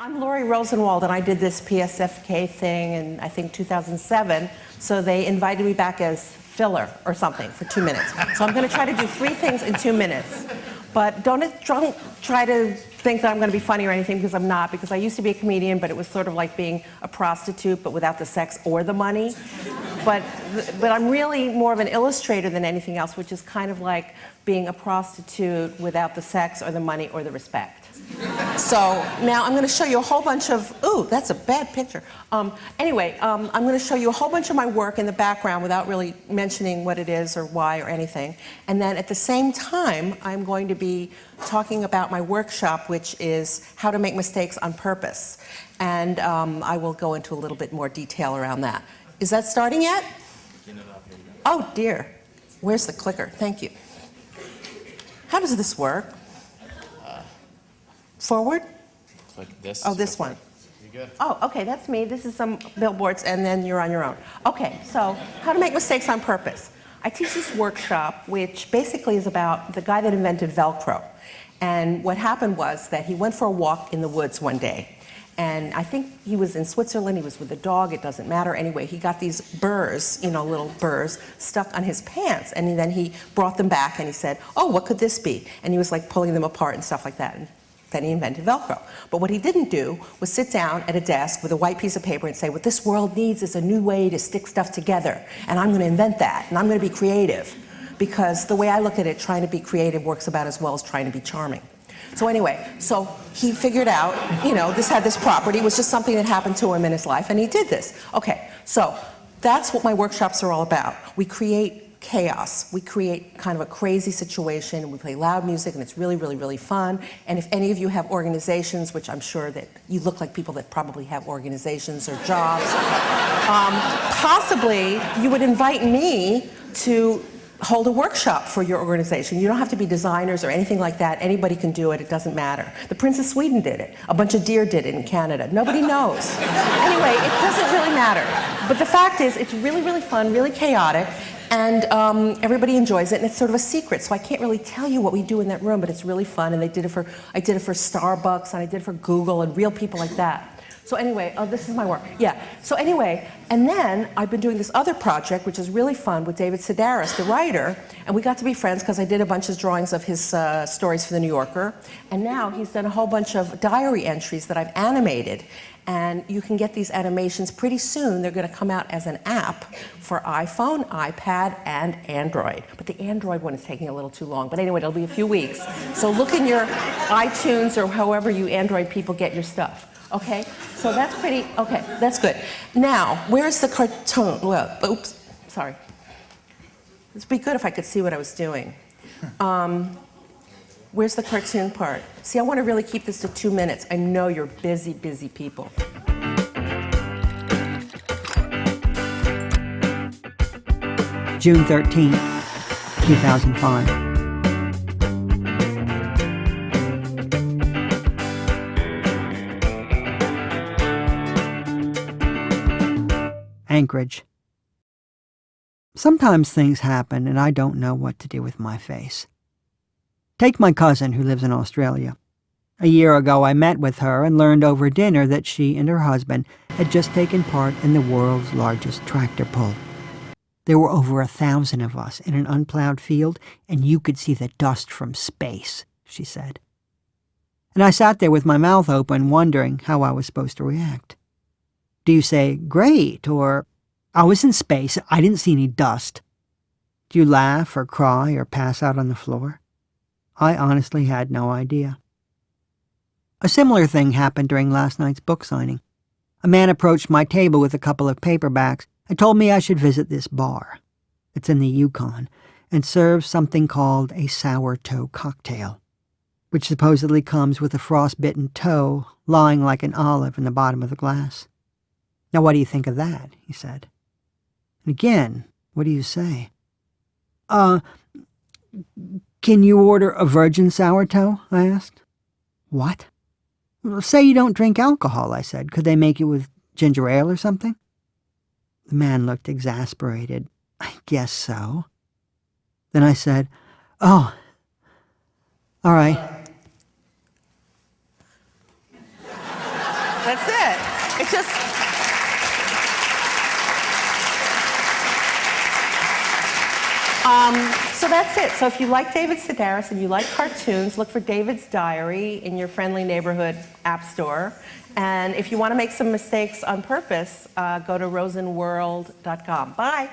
I'm Laurie Rosenwald, and I did this PSFK thing in, I think, 2007. So they invited me back as filler or something for 2 minutes. So I'm going to try to do 3 things in 2 minutes. But don't try to think that I'm going to be funny or anything, because I'm not, because I used to be a comedian, but it was sort of like being a prostitute, but without the sex or the money. But I'm really more of an illustrator than anything else, which is kind of like being a prostitute without the sex or the money or the respect. So now I'm going to show you a whole bunch of, ooh, that's a bad picture. Anyway, I'm going to show you a whole bunch of my work in the background without really mentioning what it is or why or anything. And then at the same time, I'm going to be talking about my workshop, which is how to make mistakes on purpose. And I will go into a little bit more detail around that. Is that starting yet? Oh dear. Where's the clicker? Thank you. How does this work? Forward? Click this. Oh, this one. You good? Oh, okay, that's me. This is some billboards, and then you're on your own. Okay, so how to make mistakes on purpose. I teach this workshop, which basically is about the guy that invented Velcro. And what happened was that he went for a walk in the woods one day. And I think he was in Switzerland, he was with a dog, it doesn't matter. Anyway, he got these burrs, little burrs, stuck on his pants. And then he brought them back and he said, oh, what could this be? And he was like pulling them apart and stuff like that. And then he invented Velcro. But what he didn't do was sit down at a desk with a white piece of paper and say, what this world needs is a new way to stick stuff together. And I'm going to invent that, and I'm going to be creative. Because the way I look at it, trying to be creative works about as well as trying to be charming. So anyway, so he figured out, this had this property. It was just something that happened to him in his life, and he did this. Okay, so that's what my workshops are all about. We create chaos. We create kind of a crazy situation, and we play loud music, and it's really, really, really fun. And if any of you have organizations, which I'm sure that you look like people that probably have organizations or jobs, possibly you would invite me to hold a workshop for your organization. You don't have to be designers or anything like that. Anybody can do it. It doesn't matter. The Prince of Sweden did it. A bunch of deer did it in Canada. Nobody knows. Anyway, it doesn't really matter. But the fact is, it's really, really fun, really chaotic, and everybody enjoys it, and it's sort of a secret, so I can't really tell you what we do in that room, but it's really fun, and I did it for Starbucks, and I did it for Google, and real people like that. So anyway, this is my work. Yeah. So anyway, and then I've been doing this other project, which is really fun, with David Sedaris, the writer, and we got to be friends because I did a bunch of drawings of his stories for The New Yorker, and now he's done a whole bunch of diary entries that I've animated, and you can get these animations pretty soon. They're going to come out as an app for iPhone, iPad, and Android. But the Android one is taking a little too long. But anyway, it'll be a few weeks. So look in your iTunes or however you Android people get your stuff. Okay, so that's pretty, okay, that's good. Now, where's the cartoon? Well, oops, sorry. It'd be good if I could see what I was doing. Where's the cartoon part? See, I want to really keep this to 2 minutes. I know you're busy, busy people. June 13th, 2005. Anchorage. Sometimes things happen and I don't know what to do with my face. Take my cousin who lives in Australia. A year ago I met with her and learned over dinner that she and her husband had just taken part in the world's largest tractor pull. There were over 1,000 of us in an unplowed field, and you could see the dust from space, she said. And I sat there with my mouth open, wondering how I was supposed to react. Do you say, great, or, I was in space, I didn't see any dust? Do you laugh or cry or pass out on the floor? I honestly had no idea. A similar thing happened during last night's book signing. A man approached my table with a couple of paperbacks and told me I should visit this bar. It's in the Yukon and serves something called a sour toe cocktail, which supposedly comes with a frostbitten toe lying like an olive in the bottom of the glass. Now, what do you think of that? He said. And again, what do you say? Can you order a virgin sour toe? I asked. What? Well, say you don't drink alcohol, I said. Could they make it with ginger ale or something? The man looked exasperated. I guess so. Then I said, oh, all right. just... So that's it. So if you like David Sedaris and you like cartoons, look for David's Diary in your friendly neighborhood app store. And if you want to make some mistakes on purpose, go to rosenworld.com. Bye.